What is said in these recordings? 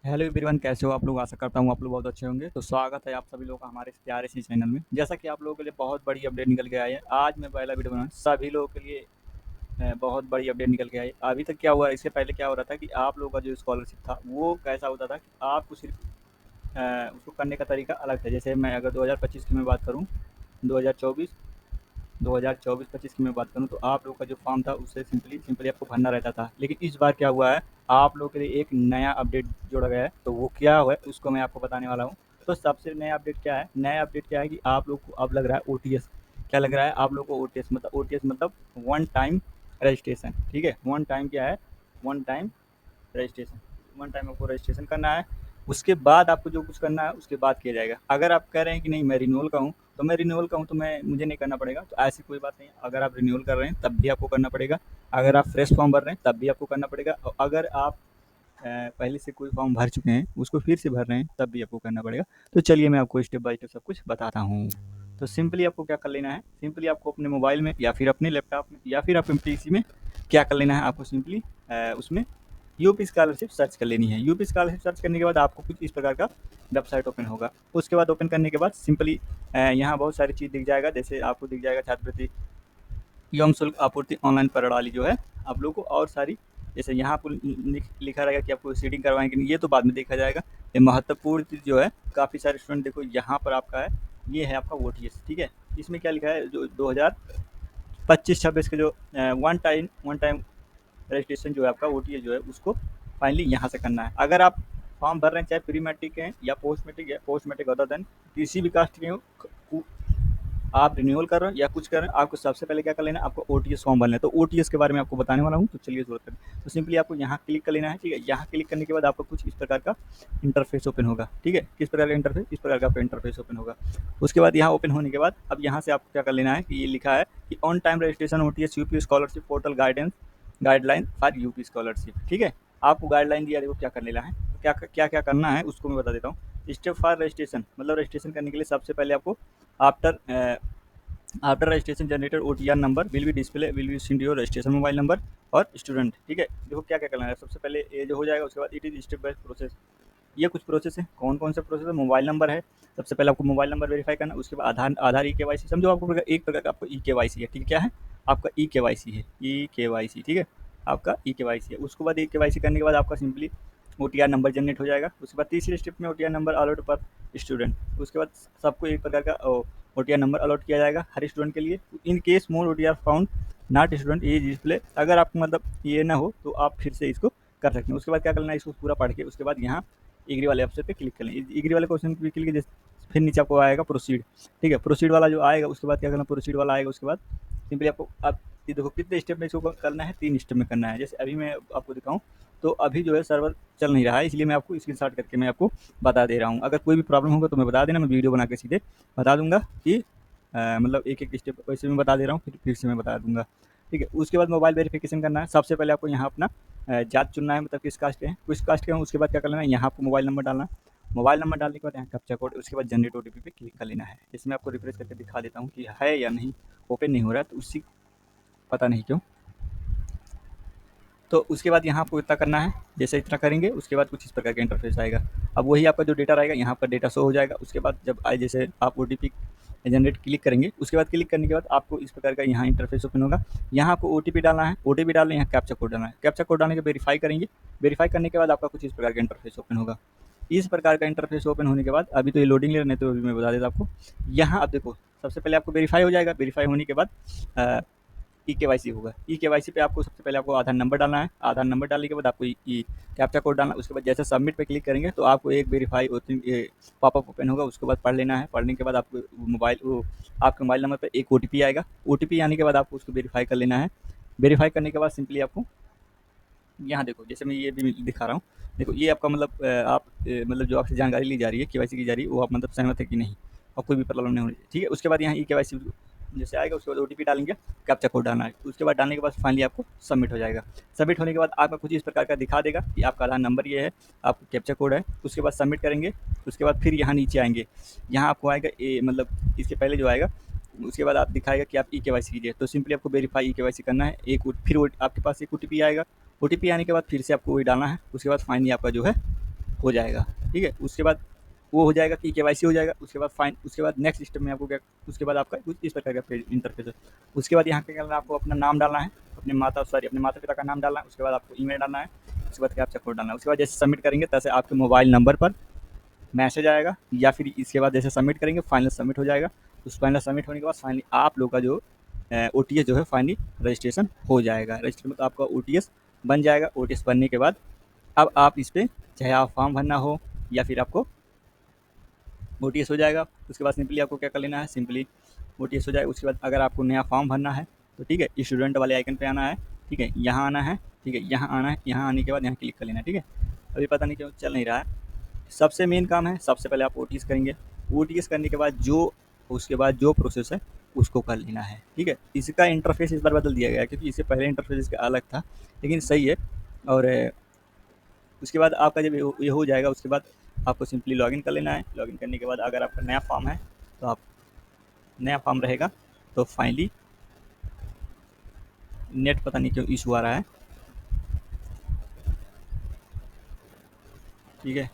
Hello everyone, कैसे हो आप लोग। आशा करता हूँ आप लोग बहुत अच्छे होंगे। तो स्वागत है आप सभी लोग का हमारे इस प्यारे सी चैनल में। जैसा कि आप लोगों के लिए बहुत बड़ी अपडेट निकल के आई है, आज मैं पहला वीडियो बना सभी लोगों के लिए। बहुत बड़ी अपडेट निकल के आई। अभी तक क्या हुआ, इससे पहले क्या हो रहा था कि आप लोगों का जो स्कॉलरशिप था वो कैसा होता था कि आपको सिर्फ उसको करने का तरीका अलग था। जैसे मैं अगर 2025 की मैं बात करूँ, 2024 2024-25 की मैं बात करूँ, तो आप लोगों का जो फॉर्म था उससे सिंपली सिंपली आपको भरना रहता था। लेकिन इस बार क्या हुआ है, आप लोगों के लिए एक नया अपडेट जोड़ा गया है। तो वो क्या हुआ है उसको मैं आपको बताने वाला हूँ। तो सबसे नया अपडेट क्या है, नया अपडेट क्या है कि आप लोग को अब लग रहा है ओटीएस। क्या लग रहा है आप लोग को? ओटीएस मतलब वन टाइम रजिस्ट्रेशन। ठीक है, वन टाइम क्या है, one time registration. One time आपको रजिस्ट्रेशन करना है। उसके बाद आपको जो कुछ करना है उसके बाद किया जाएगा। अगर आप कह रहे हैं कि नहीं मैं रिन्यूअल का हूँ, तो मैं रिन्यूअल का हूँ तो मैं मुझे नहीं करना पड़ेगा, तो ऐसी कोई बात नहीं है। अगर आप रिन्यूअल कर रहे हैं तब भी आपको करना पड़ेगा। अगर आप फ्रेश फॉर्म भर रहे हैं तब भी आपको करना पड़ेगा। और अगर आप पहले से कोई फॉर्म भर चुके हैं उसको फिर से भर रहे हैं तब भी आपको करना पड़ेगा। तो चलिए मैं आपको स्टेप बाय स्टेप सब कुछ बताता हूँ। तो सिंपली आपको क्या कर लेना है, सिंपली आपको अपने मोबाइल में या फिर अपने लैपटॉप में या फिर अपने पीसी में क्या कर लेना है, आपको सिंपली उसमें यूपी स्कॉलरशिप सर्च कर लेनी है। यूपी स्कॉलरशिप सर्च करने के बाद आपको कुछ इस प्रकार का वेबसाइट ओपन होगा। उसके बाद ओपन करने के बाद सिंपली यहाँ बहुत सारी चीज़ दिख जाएगा। जैसे आपको दिख जाएगा छात्रवृत्ति एवं शुल्क आपूर्ति ऑनलाइन प्रणाली जो है आप लोग को, और सारी जैसे यहाँ आपको लिखा रहेगा कि आपको सीटिंग करवाएं कि नहीं, ये तो बाद में देखा जाएगा। ये महत्वपूर्ण चीज़ जो है, काफ़ी सारे स्टूडेंट देखो यहाँ पर आपका है, ये है आपका ओटीएस। ठीक है, इसमें क्या लिखा है, जो 2025-26 के जो वन टाइम रजिस्ट्रेशन जो है आपका ओटीएस जो है उसको फाइनली यहाँ से करना है। अगर आप फॉर्म भर रहे हैं चाहे प्री मैट्रिक हैं या पोस्ट मैट्रिक अदर देन किसी भी कास्ट के हो, आप रिन्यूअल कर रहे हो या कुछ कर रहे हैं, आपको सबसे पहले क्या कर लेना है, आपको ओटीएस फॉर्म भरना है। तो ओटीएस के बारे में आपको बताने वाला हूँ, तो चलिए शुरू करें। तो सिंपली आपको यहाँ क्लिक कर लेना है। ठीक है, यहाँ क्लिक करने के बाद आपको कुछ इस प्रकार का इंटरफेस ओपन होगा। ठीक है, किस प्रकार का इंटरफेस, इस प्रकार का आपका इंटरफेस ओपन होगा। उसके बाद यहाँ ओपन होने के बाद अब यहाँ से आपको क्या कर लेना है कि ये लिखा है कि on time registration OTS UP scholarship portal guideline for UP scholarship. ठीक है, आपको गाइडलाइन दिया देखो क्या करने है, क्या क्या क्या करना है उसको मैं बता देता हूँ। स्टेप फॉर रजिस्ट्रेशन मतलब रजिस्ट्रेशन करने के लिए सबसे पहले आपको after after registration generator OTR number will be send your registration mobile number और स्टूडेंट। ठीक है, देखो क्या क्या करना है। सबसे पहले ये जो हो जाएगा उसके बाद it is step by process. ये कुछ प्रोसेस है, कौन कौन से प्रोसेस है। मोबाइल नंबर है, सबसे पहले आपको मोबाइल नंबर वेरीफाई करना है। उसके बाद आधार ई के वाई सी, समझो आपको एक प्रकार का आपको ई के वाई सी है। ठीक है, क्या है आपका ई के वाई सी है, ई के वाई सी। ठीक है, आपका ई के वाई सी है। उसके बाद ई के वाई सी करने के बाद आपका सिंपली ओटीआर नंबर जनरेट हो जाएगा। उसके बाद तीसरे स्टेप में ओटीआर नंबर अलॉट पर स्टूडेंट। उसके बाद सबको एक प्रकार का ओटीआर नंबर अलॉट किया जाएगा हर स्टूडेंट के लिए। In case more OTR found not student ये डिस्प्ले, अगर आपको मतलब ये ना हो तो आप फिर से इसको कर सकते हैं। उसके बाद क्या करना है, इसको पूरा पढ़ के उसके बाद यहाँ एग्री वाले ऑप्शन पे क्लिक कर लें। एग्री वाले क्वेश्चन पे क्लिक जैसे फिर नीचे आपको आएगा प्रोसीड। ठीक है, प्रोसीड वाला जो आएगा उसके बाद क्या करना, प्रोसीड वाला आएगा उसके बाद सिंपली आपको आप ये देखो कितने स्टेप में इसको करना है, 3 स्टेप में करना है। जैसे अभी मैं आपको दिखाऊँ तो अभी जो है सर्वर चल नहीं रहा है, इसलिए मैं आपको स्क्रीनशॉट करके मैं आपको बता दे रहा हूँ। अगर कोई भी प्रॉब्लम होगा तो मैं बता देना, मैं वीडियो बना के सीधे बता दूंगा कि मतलब एक एक स्टेप वैसे मैं बता दे रहा हूँ, फिर से मैं बता दूंगा। ठीक है, उसके बाद मोबाइल वेरिफिकेशन करना है। सबसे पहले आपको यहाँ अपना जात चुनना है, मतलब किस कास्ट के हैं, किस कास्ट के हैं। उसके बाद क्या कर लेना है, यहाँ आपको मोबाइल नंबर डालना है। मोबाइल नंबर डालने के बाद यहाँ कैप्चा कोड, उसके बाद जनरेट ओटीपी पे क्लिक कर लेना है। जैसे मैं आपको रिफ्रेश करके दिखा देता हूँ कि है या नहीं, ओपन नहीं हो रहा है तो उसी पता नहीं क्यों। तो उसके बाद यहाँ आपको इतना करना है। जैसे इतना करेंगे उसके बाद कुछ इस प्रकार का इंटरफेस आएगा। अब वही आपका जो डेटा रहेगा यहाँ पर डेटा शो हो जाएगा। उसके बाद जब आए जैसे आप ओटीपी जनरेट क्लिक करेंगे, उसके बाद क्लिक करने के बाद आपको इस प्रकार का यहाँ इंटरफेस ओपन होगा। यहाँ आपको ओटीपी डालना है, ओटीपी डालना है, यहाँ कैप्चा कोड डालना है। कैप्चा कोड डालने के वेरीफाई करेंगे, वेरीफाई करने के बाद आपका कुछ इस प्रकार का इंटरफेस ओपन होगा। इस प्रकार का इंटरफेस ओपन होने के बाद अभी तो ये लोडिंग ले रहे हैं, तो अभी मैं बता देता आपको। यहाँ आप देखो सबसे पहले आपको वेरीफाई हो जाएगा। वेरीफाई होने के बाद ई के वाई सी होगा। ई के वाई सी पे आपको सबसे पहले आपको आधार नंबर डालना है। आधार नंबर डालने के बाद आपको ई कैप्चा कोड डालना है। उसके बाद जैसे सबमिट पे क्लिक करेंगे तो आपको एक वेरीफाई पॉपअप ओपन होगा, उसके बाद पढ़ लेना है। पढ़ने के बाद आपको आपके मोबाइल नंबर पर एक ओटीपी आएगा। ओटीपी आने के बाद आपको उसको वेरीफाई कर लेना है। वेरीफाई करने के बाद सिंपली आपको यहाँ देखो, जैसे मैं ये भी दिखा रहा हूँ, देखो ये आपका मतलब आप मतलब जो आपसे जानकारी ली जा रही है, केवाईसी की जा रही है, वो आप मतलब सहमत है कि नहीं और कोई भी प्रॉब्लम नहीं होनी चाहिए। ठीक है, उसके बाद यहाँ ई केवाईसी जैसे आएगा उसके बाद ओटीपी डालेंगे, कैप्चा कोड डालना है। उसके बाद डालने के बाद फाइनली आपको सबमिट हो जाएगा। सबमिट होने के बाद आपका कुछ इस प्रकार का दिखा देगा कि आपका आधार नंबर ये है, आपका कैप्चा कोड है। उसके बाद सबमिट करेंगे। उसके बाद फिर यहाँ नीचे आएंगे, यहाँ आपको आएगा मतलब इसके पहले जो आएगा उसके बाद आप दिखाएगा कि आप ई केवाईसी कीजिए। तो सिंपली आपको वेरीफाई ई केवाईसी करना है। फिर आपके पास एक ओटीपी आएगा। ओटीपी आने के बाद फिर से आपको वही डालना है। उसके बाद फाइनली आपका जो है हो जाएगा, ठीक है। उसके बाद वो हो जाएगा कि केवाईसी हो जाएगा, उसके बाद फाइन, उसके बाद नेक्स्ट स्टेप में आपको क्या, उसके बाद आपका कुछ इस प्रकार का पेज इंटरफेस है। उसके बाद यहाँ पे क्या करना है, आपको अपना नाम डालना है, अपने माता पिता का नाम डालना है, उसके बाद आपको ईमेल डालना है, उसके बाद कैप्चा कोड डालना है। उसके बाद जैसे सबमिट करेंगे तैसे आपके मोबाइल नंबर पर मैसेज आएगा, या फिर इसके बाद जैसे सबमिट करेंगे फाइनल सबमिट हो जाएगा। उस फाइनल सबमिट होने के बाद फाइनली आप लोग का जो ओ जो है फाइनली रजिस्ट्रेशन हो जाएगा। रजिस्ट्रेशन मतलब आपका ओ बन जाएगा। ओ बनने के बाद अब आप इस पर चाहे आप फॉर्म भरना हो या फिर आपको ओ हो जाएगा। उसके बाद सिंपली आपको क्या कर लेना है, सिंपली ओ हो जाएगा। उसके बाद अगर आपको नया फॉर्म भरना है तो ठीक है, स्टूडेंट वाले आइकन पे आना है, ठीक है, यहाँ आना है, ठीक है, यहाँ आना है, यहाँ आने के बाद यहाँ क्लिक कर लेना है, ठीक है। अभी पता नहीं क्यों चल नहीं रहा है। सबसे मेन काम है, सबसे पहले आप ओ करेंगे। ओ करने के बाद जो उसके बाद जो प्रोसेस है उसको कर लेना है, ठीक है। इसका इंटरफेस इस बार बदल दिया गया है क्योंकि इससे पहले इंटरफेस इसका अलग था, लेकिन सही है। और उसके बाद आपका जब ये हो जाएगा उसके बाद आपको सिंपली लॉगिन कर लेना है। लॉगिन करने के बाद अगर आपका नया फॉर्म है तो आप नया फॉर्म रहेगा तो फाइनली नेट पता नहीं क्यों इशू आ रहा है, ठीक है,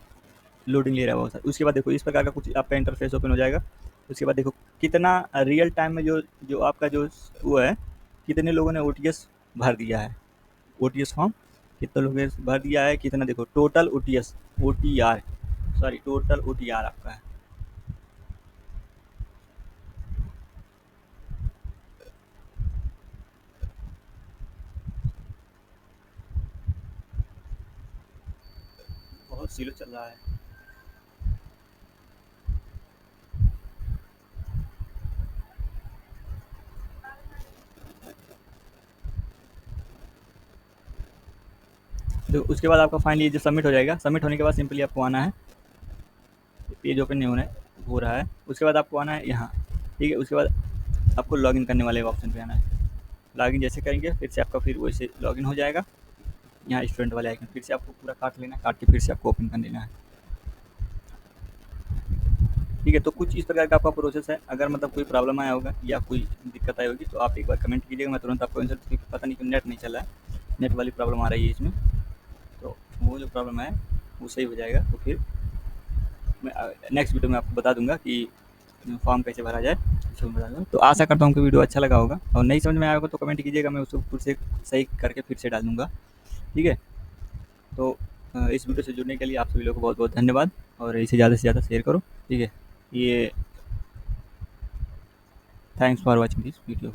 लोडिंग ले रहा है बहुत सारा। उसके बाद देखो इस प्रकार का कुछ आपका इंटरफेस ओपन हो जाएगा। उसके बाद देखो कितना रियल टाइम में जो जो आपका जो वो है, कितने लोगों ने ओ भर दिया है, ओ फॉर्म कितने लोगों ने भर दिया है, कितना देखो total O T R sorry total O आपका है। बहुत स्लो चल रहा है। तो उसके बाद आपका फाइनली जो सबमिट हो जाएगा, सबमिट होने के बाद सिंपली आपको आना है, पेज ओपन नहीं हो रहा है। उसके बाद आपको आना है यहाँ, ठीक है। उसके बाद आपको लॉगिन करने वाले ऑप्शन पे आना है। लॉगिन जैसे करेंगे फिर से आपका फिर वैसे लॉगिन हो जाएगा। यहाँ स्टूडेंट वाले आइकन फिर से आपको पूरा काट लेना है, काट के फिर से आपको ओपन कर लेना है, ठीक है। तो कुछ इस प्रकार का आपका प्रोसेस है। अगर मतलब कोई प्रॉब्लम आया होगा या कोई दिक्कत आई होगी तो आप एक बार कमेंट कीजिएगा, मैं तुरंत आपको आंसर, पता नहीं क्यों नेट नहीं चल रहा है, नेट वाली प्रॉब्लम आ रही है इसमें। तो वो जो प्रॉब्लम है वो सही हो जाएगा तो फिर मैं नेक्स्ट वीडियो में आपको बता दूंगा कि फॉर्म कैसे भरा जाए, इसको बता दूँगा। तो आशा करता हूँ कि वीडियो अच्छा लगा होगा, और नहीं समझ में आया होगा तो कमेंट कीजिएगा, मैं उसको फिर से सही करके फिर से डाल दूँगा, ठीक है। तो इस वीडियो से जुड़ने के लिए आप सभी लोगों को बहुत बहुत धन्यवाद, और इसे ज़्यादा से ज़्यादा शेयर करो, ठीक है। ये thanks for watching this video.